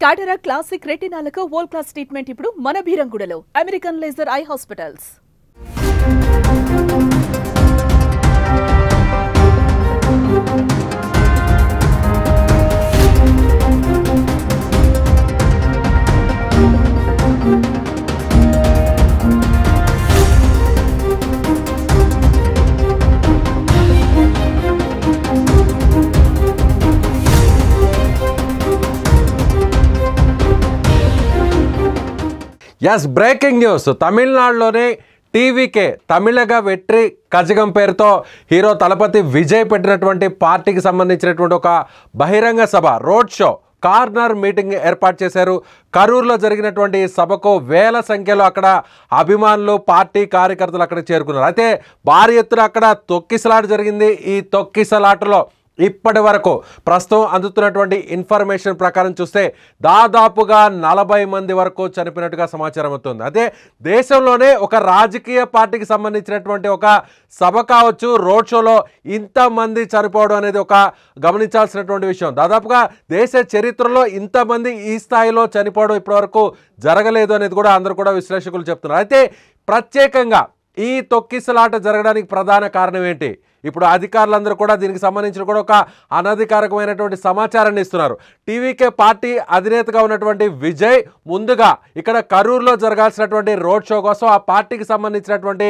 Cataract classic రెటినాలకు world class treatment ఇప్పుడు మన బీరంగూడలో American laser eye hospitals. Yes, breaking news. తమిళనాడులోని టీవీకే తమిళగా వెట్రి కజగం పేరుతో హీరో తలపతి విజయ్ పెట్టినటువంటి పార్టీకి సంబంధించినటువంటి ఒక బహిరంగ సభ, రోడ్ షో, కార్నర్ మీటింగ్ ఏర్పాటు చేశారు. కరూరులో జరిగినటువంటి సభకు వేల సంఖ్యలో అక్కడ అభిమానులు, పార్టీ కార్యకర్తలు అక్కడ చేరుకున్నారు. అయితే భారీ ఎత్తున అక్కడ తొక్కిసలాట జరిగింది. ఈ తొక్కిసలాటలో ఇప్పటి వరకు ప్రస్తుతం అందుతున్నటువంటి ఇన్ఫర్మేషన్ ప్రకారం చూస్తే దాదాపుగా 40 మంది వరకు చనిపోయినట్టుగా సమాచారం అవుతుంది. అదే దేశంలోనే ఒక రాజకీయ పార్టీకి సంబంధించినటువంటి ఒక సభ కావచ్చు, రోడ్ షోలో ఇంతమంది చనిపోవడం అనేది ఒక గమనించాల్సినటువంటి విషయం. దాదాపుగా దేశ చరిత్రలో ఇంతమంది ఈ స్థాయిలో చనిపోవడం ఇప్పటివరకు జరగలేదు అనేది కూడా అందరూ కూడా విశ్లేషకులు చెప్తున్నారు. అయితే ప్రత్యేకంగా ఈ తొక్కిసలాట జరగడానికి ప్రధాన కారణం ఏంటి? ఇప్పుడు అధికారులందరూ కూడా దీనికి సంబంధించిన కూడా ఒక అనధికారికమైనటువంటి సమాచారాన్ని ఇస్తున్నారు. టీవీకే పార్టీ అధినేతగా ఉన్నటువంటి విజయ్ ముందుగా ఇక్కడ కరూరులో జరగాల్సినటువంటి రోడ్ షో కోసం ఆ పార్టీకి సంబంధించినటువంటి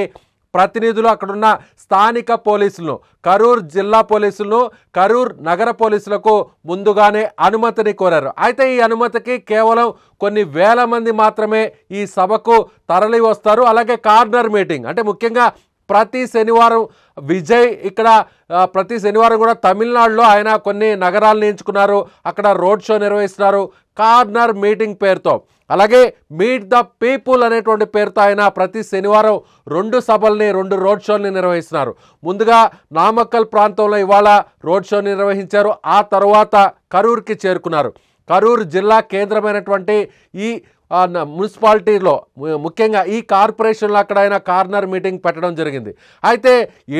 ప్రతినిధులు, అక్కడున్న స్థానిక పోలీసులను, కరూర్ జిల్లా పోలీసులను, కరూర్ నగర పోలీసులకు ముందుగానే అనుమతిని కోరారు. అయితే ఈ అనుమతికి కేవలం కొన్ని వేల మంది మాత్రమే ఈ సభకు తరలి వస్తారు. అలాగే కార్నర్ మీటింగ్ అంటే ముఖ్యంగా ప్రతి శనివారం విజయ్ ఇక్కడ ప్రతి శనివారం కూడా తమిళనాడులో ఆయన కొన్ని నగరాలను ఎంచుకున్నారు. అక్కడ రోడ్ షో నిర్వహిస్తున్నారు కార్నర్ మీటింగ్ పేరుతో. అలాగే మీట్ ద పీపుల్ అనేటువంటి పేరుతో ఆయన ప్రతి శనివారం 2 సభల్ని, 2 రోడ్ షోల్ని నిర్వహిస్తున్నారు. ముందుగా నామక్కల్ ప్రాంతంలో ఇవాళ రోడ్ షో నిర్వహించారు. ఆ తర్వాత కరూర్కి చేరుకున్నారు. కరూర్ జిల్లా కేంద్రమైనటువంటి ఈ మున్సిపాలిటీలో ముఖ్యంగా ఈ కార్పొరేషన్లో అక్కడ ఆయన కార్నర్ మీటింగ్ పెట్టడం జరిగింది. అయితే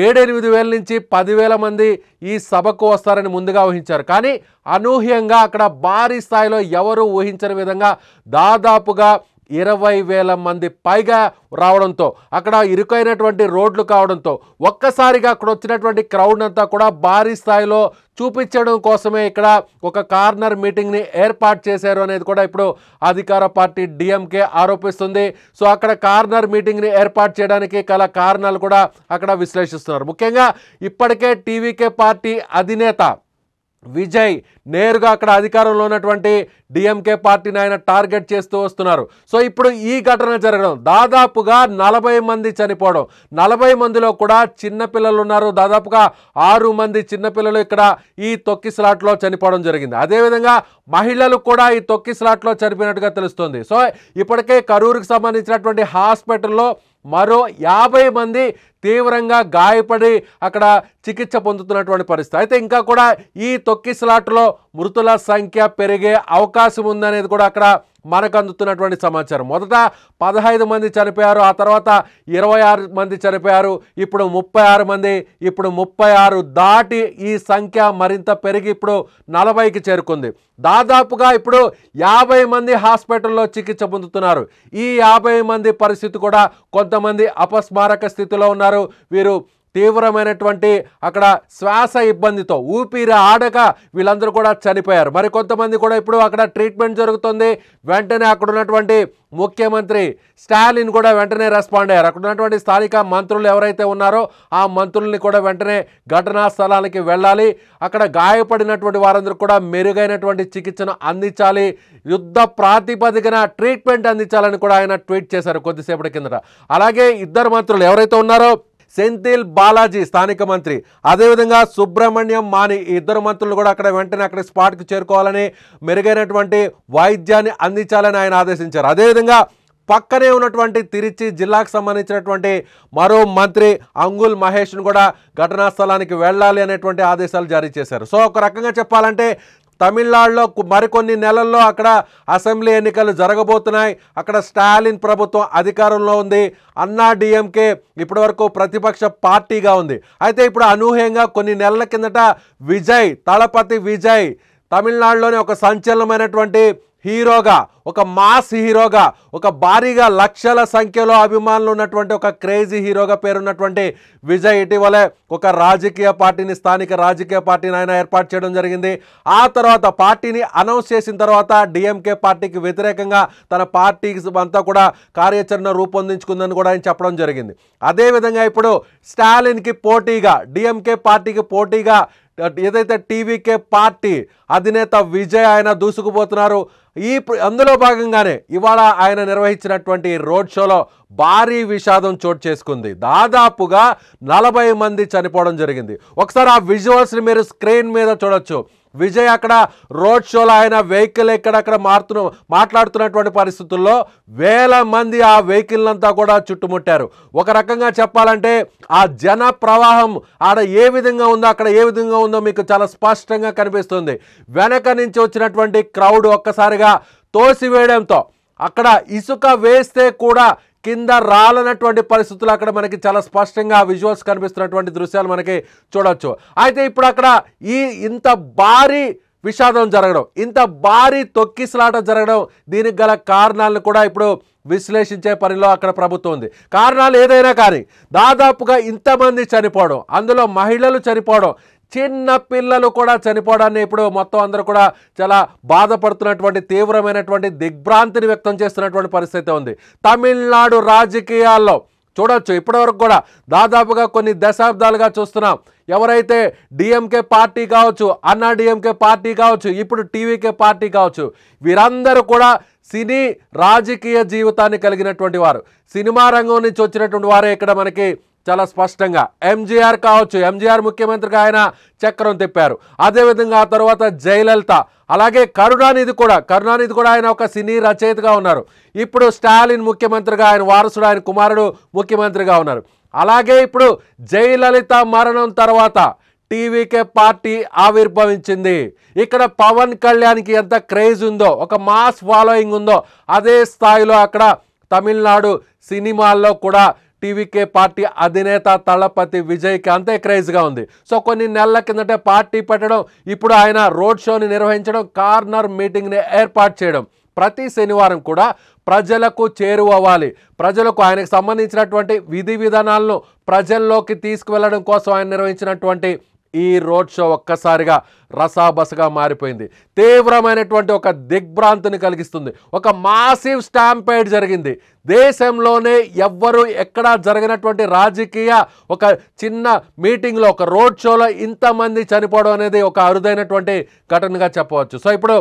7-8 వేల నుంచి 10,000 మంది ఈ సభకు వస్తారని ముందుగా ఊహించారు. కానీ అనూహ్యంగా అక్కడ భారీ స్థాయిలో ఎవరు ఊహించని విధంగా దాదాపుగా 20,000 మంది పైగా రావడంతో, అక్కడ ఇరుకైనటువంటి రోడ్లు కావడంతో ఒక్కసారిగా అక్కడ వచ్చినటువంటి క్రౌడ్ అంతా కూడా భారీ స్థాయిలో చూపించడం కోసమే ఇక్కడ ఒక కార్నర్ మీటింగ్ని ఏర్పాటు చేశారు అనేది కూడా ఇప్పుడు అధికార పార్టీ డిఎంకే ఆరోపిస్తుంది. సో అక్కడ కార్నర్ మీటింగ్ని ఏర్పాటు చేయడానికి గల కారణాలు కూడా అక్కడ విశ్లేషిస్తున్నారు. ముఖ్యంగా ఇప్పటికే టీవీకే పార్టీ అధినేత విజయ్ నేరుగా అక్కడ అధికారంలో ఉన్నటువంటి డిఎంకే పార్టీని ఆయన టార్గెట్ చేస్తూ వస్తున్నారు. సో ఇప్పుడు ఈ ఘటన జరగడం, దాదాపుగా 40 మంది చనిపోవడం, 40 మందిలో కూడా చిన్నపిల్లలు ఉన్నారు. దాదాపుగా 6 మంది చిన్నపిల్లలు ఇక్కడ ఈ తొక్కిసలాట్లో చనిపోవడం జరిగింది. అదేవిధంగా మహిళలు కూడా ఈ తొక్కిసలాట్లో చనిపోయినట్టుగా తెలుస్తుంది. సో ఇప్పటికే కరూరుకు సంబంధించినటువంటి హాస్పిటల్లో మరో 50 మంది తీవ్రంగా గాయపడి అక్కడ చికిత్స పొందుతున్నటువంటి పరిస్థితి. అయితే ఇంకా కూడా ఈ తొక్కిసలాటలో మృతుల సంఖ్య పెరిగే అవకాశం ఉందనేది కూడా అక్కడ మనకు అందుతున్నటువంటి సమాచారం. మొదట 15 మంది చనిపోయారు, ఆ తర్వాత 26 మంది చనిపోయారు, ఇప్పుడు 36 మంది, ఇప్పుడు 36 దాటి ఈ సంఖ్య మరింత పెరిగి ఇప్పుడు 40కి చేరుకుంది. దాదాపుగా ఇప్పుడు 50 మంది హాస్పిటల్లో చికిత్స పొందుతున్నారు. ఈ 50 మంది పరిస్థితి కూడా, కొంతమంది అపస్మారక స్థితిలో ఉన్నారు. వీరు తీవ్రమైనటువంటి అక్కడ శ్వాస ఇబ్బందితో ఊపిరి ఆడక వీళ్ళందరూ కూడా చనిపోయారు. మరి కొంతమంది కూడా ఇప్పుడు అక్కడ ట్రీట్మెంట్ జరుగుతుంది. వెంటనే అక్కడ ఉన్నటువంటి ముఖ్యమంత్రి స్టాలిన్ కూడా వెంటనే రెస్పాండ్ అయ్యారు. అక్కడ ఉన్నటువంటి స్థానిక మంత్రులు ఎవరైతే ఉన్నారో ఆ మంత్రుల్ని కూడా వెంటనే ఘటనా స్థలానికి వెళ్ళాలి, అక్కడ గాయపడినటువంటి వారందరూ కూడా మెరుగైనటువంటి చికిత్సను అందించాలి, యుద్ధ ప్రాతిపదికన ట్రీట్మెంట్ అందించాలని కూడా ఆయన ట్వీట్ చేశారు కొద్దిసేపటి కిందట. అలాగే 2 మంత్రులు ఎవరైతే ఉన్నారో సెంథిల్ బాలాజీ స్థానిక మంత్రి, అదేవిధంగా సుబ్రహ్మణ్యం మాని, ఈ 2 మంత్రులు కూడా అక్కడ వెంటనే అక్కడ స్పాట్కి చేరుకోవాలని, మెరుగైనటువంటి వైద్యాన్ని అందించాలని ఆయన ఆదేశించారు. అదేవిధంగా పక్కనే ఉన్నటువంటి తిరుచి జిల్లాకు సంబంధించినటువంటి మరో మంత్రి అంగుల్ మహేష్ను కూడా ఘటనా స్థలానికి వెళ్ళాలి అనేటువంటి ఆదేశాలు జారీ చేశారు. సో ఒక రకంగా చెప్పాలంటే తమిళనాడులో మరికొన్ని నెలల్లో అక్కడ అసెంబ్లీ ఎన్నికలు జరగబోతున్నాయి. అక్కడ స్టాలిన్ ప్రభుత్వం అధికారంలో ఉంది. అన్నా డిఎంకే ఇప్పటివరకు ప్రతిపక్ష పార్టీగా ఉంది. అయితే ఇప్పుడు అనూహ్యంగా కొన్ని నెలల కిందట తలపతి విజయ్ తమిళనాడులోని ఒక సంచలనమైనటువంటి హీరోగా, ఒక మాస్ హీరోగా, ఒక భారీగా లక్షల సంఖ్యలో అభిమానులు ఉన్నటువంటి ఒక క్రేజీ హీరోగా పేరున్నటువంటి విజయ్ ఇటీవలే ఒక రాజకీయ పార్టీని, స్థానిక రాజకీయ పార్టీని ఆయన ఏర్పాటు చేయడం జరిగింది. ఆ తర్వాత పార్టీని అనౌన్స్ చేసిన తర్వాత డిఎంకే పార్టీకి వ్యతిరేకంగా తన పార్టీకి అంతా కూడా కార్యాచరణ రూపొందించుకుందని కూడా ఆయన చెప్పడం జరిగింది. అదేవిధంగా ఇప్పుడు స్టాలిన్కి పోటీగా, డిఎంకే పార్టీకి పోటీగా ఏదైతే టీవీకే పార్టీ అధినేత విజయ్ ఆయన దూసుకుపోతున్నారు. అందులో భాగంగానే ఇవాళ ఆయన నిర్వహించినటువంటి రోడ్ షోలో భారీ విషాదం చోటు చేసుకుంది. దాదాపుగా 40 మంది చనిపోవడం జరిగింది. ఒకసారి ఆ విజువల్స్ని మీరు స్క్రీన్ మీద చూడొచ్చు. విజయ్ అక్కడ రోడ్ షోలో ఆయన వెహికల్ ఎక్కడక్కడ మాట్లాడుతున్నటువంటి పరిస్థితుల్లో వేల మంది ఆ వెహికల్ అంతా కూడా చుట్టుముట్టారు. ఒక రకంగా చెప్పాలంటే ఆ జన ప్రవాహం ఆడ ఏ విధంగా ఉందో, అక్కడ ఏ విధంగా ఉందో మీకు చాలా స్పష్టంగా కనిపిస్తుంది. వెనక నుంచి వచ్చినటువంటి క్రౌడ్ ఒక్కసారిగా తోసివేయడంతో అక్కడ ఇసుక వేస్తే కూడా కింద రాలనటువంటి పరిస్థితులు అక్కడ మనకి చాలా స్పష్టంగా విజువల్స్ కనిపిస్తున్నటువంటి దృశ్యాలు మనకి చూడొచ్చు. అయితే ఇప్పుడు అక్కడ ఇంత భారీ విషాదం జరగడం, ఇంత భారీ తొక్కిసలాట జరగడం, దీనికి గల కారణాలను కూడా ఇప్పుడు విశ్లేషించే పనిలో అక్కడ ప్రభుత్వం ఉంది. కారణాలు ఏదైనా కానీ దాదాపుగా ఇంతమంది చనిపోవడం, అందులో మహిళలు చనిపోవడం, చిన్న పిల్లలు కూడా చనిపోవడాన్ని ఇప్పుడు మొత్తం అందరూ కూడా చాలా బాధపడుతున్నటువంటి, తీవ్రమైనటువంటి దిగ్భ్రాంతిని వ్యక్తం చేస్తున్నటువంటి పరిస్థితి ఉంది. తమిళనాడు రాజకీయాల్లో చూడొచ్చు ఇప్పటివరకు కూడా దాదాపుగా కొన్ని దశాబ్దాలుగా చూస్తున్నాం. ఎవరైతే డిఎంకే పార్టీ కావచ్చు, అన్నా డిఎంకే పార్టీ కావచ్చు, ఇప్పుడు టీవీకే పార్టీ కావచ్చు, వీరందరూ కూడా సినీ రాజకీయ జీవితాన్ని కలిగినటువంటి వారు, సినిమా రంగం నుంచి వచ్చినటువంటి వారే ఇక్కడ మనకి చాలా స్పష్టంగా. ఎంజీఆర్ కావచ్చు, ఎంజీఆర్ ముఖ్యమంత్రిగా ఆయన చక్రం తిప్పారు. అదేవిధంగా ఆ తర్వాత జయలలిత, అలాగే కరుణానిధి కూడా ఆయన ఒక సినీ రచయితగా ఉన్నారు. ఇప్పుడు స్టాలిన్ ముఖ్యమంత్రిగా, ఆయన వారసుడు, ఆయన కుమారుడు ముఖ్యమంత్రిగా ఉన్నారు. అలాగే ఇప్పుడు జయలలిత మరణం తర్వాత టీవీకే పార్టీ ఆవిర్భవించింది. ఇక్కడ పవన్ కళ్యాణ్కి ఎంత క్రేజ్ ఉందో, ఒక మాస్ ఫాలోయింగ్ ఉందో, అదే స్థాయిలో అక్కడ తమిళనాడు సినిమాల్లో కూడా టీవీకే పార్టీ అధినేత తలపతి విజయ్కి అంతే క్రేజ్గా ఉంది. సో కొన్ని నెలల కిందటే పార్టీ పెట్టడం, ఇప్పుడు ఆయన రోడ్ షోని నిర్వహించడం, కార్నర్ మీటింగ్ని ఏర్పాటు చేయడం, ప్రతి శనివారం కూడా ప్రజలకు చేరువవ్వాలి, ప్రజలకు ఆయనకు సంబంధించినటువంటి విధి విధానాలను ప్రజల్లోకి తీసుకువెళ్ళడం కోసం ఆయన నిర్వహించినటువంటి ఈ రోడ్ షో ఒక్కసారిగా రసాబసగా మారిపోయింది. తీవ్రమైనటువంటి ఒక దిగ్భ్రాంతిని కలిగిస్తుంది. ఒక మాసివ్ స్టాంపేడ్ జరిగింది. దేశంలోనే ఎవ్వరూ ఎక్కడా జరిగినటువంటి రాజకీయ ఒక చిన్న మీటింగ్లో, ఒక రోడ్ షోలో ఇంతమంది చనిపోవడం అనేది ఒక అరుదైనటువంటి ఘటనగా చెప్పవచ్చు. సో ఇప్పుడు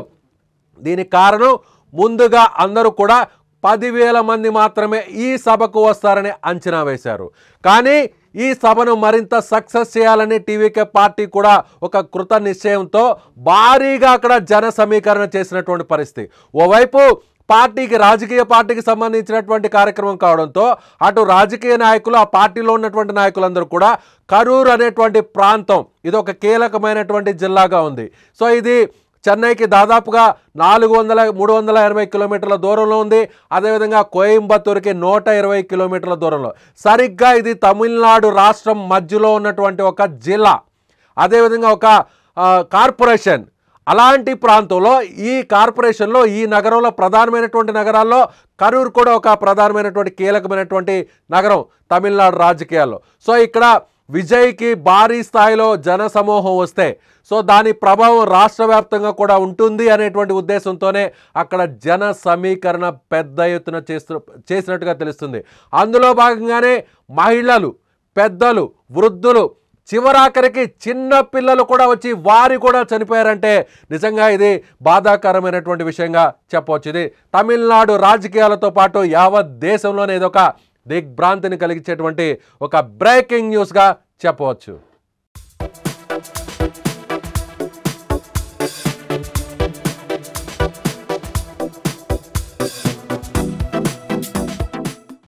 దీనికి కారణం ముందుగా అందరూ కూడా 10,000 మంది మాత్రమే ఈ సభకు వస్తారని అంచనా వేశారు. కానీ ఈ సభను మరింత సక్సెస్ చేయాలని టీవీకే పార్టీ కూడా ఒక కృత నిశ్చయంతో భారీగా అక్కడ జన సమీకరణ చేసినటువంటి పరిస్థితి. ఓవైపు రాజకీయ పార్టీకి సంబంధించినటువంటి కార్యక్రమం కావడంతో అటు రాజకీయ నాయకులు, ఆ పార్టీలో ఉన్నటువంటి నాయకులందరూ కూడా కరూర్ అనేటువంటి ప్రాంతం ఇది ఒక కీలకమైనటువంటి జిల్లాగా ఉంది. సో ఇది చెన్నైకి దాదాపుగా 380 కిలోమీటర్ల దూరంలో ఉంది. అదేవిధంగా కోయంబత్తూరుకి 120 కిలోమీటర్ల దూరంలో. సరిగ్గా ఇది తమిళనాడు రాష్ట్రం మధ్యలో ఉన్నటువంటి ఒక జిల్లా, అదేవిధంగా ఒక కార్పొరేషన్. అలాంటి ప్రాంతంలో ఈ కార్పొరేషన్లో, ఈ నగరంలో, ప్రధానమైనటువంటి నగరాల్లో కరూర్ కూడా ఒక ప్రధానమైనటువంటి కీలకమైనటువంటి నగరం తమిళనాడు రాజకీయాల్లో. సో ఇక్కడ విజయ్కి భారీ స్థాయిలో జన సమూహం వస్తే సో దాని ప్రభావం రాష్ట్ర వ్యాప్తంగా కూడా ఉంటుంది అనేటువంటి ఉద్దేశంతోనే అక్కడ జన సమీకరణ పెద్ద ఎత్తున చేసినట్టుగా తెలుస్తుంది. అందులో భాగంగానే మహిళలు, పెద్దలు, వృద్ధులు, చివరాఖరికి చిన్న పిల్లలు కూడా వచ్చి వారి కూడా చనిపోయారంటే నిజంగా ఇది బాధాకరమైనటువంటి విషయంగా చెప్పవచ్చు. ఇది తమిళనాడు రాజకీయాలతో పాటు యావత్ దేశంలోనే ఇదొక దిగ్భ్రాంతిని కలిగించేటువంటి ఒక బ్రేకింగ్ న్యూస్గా చెప్పవచ్చు.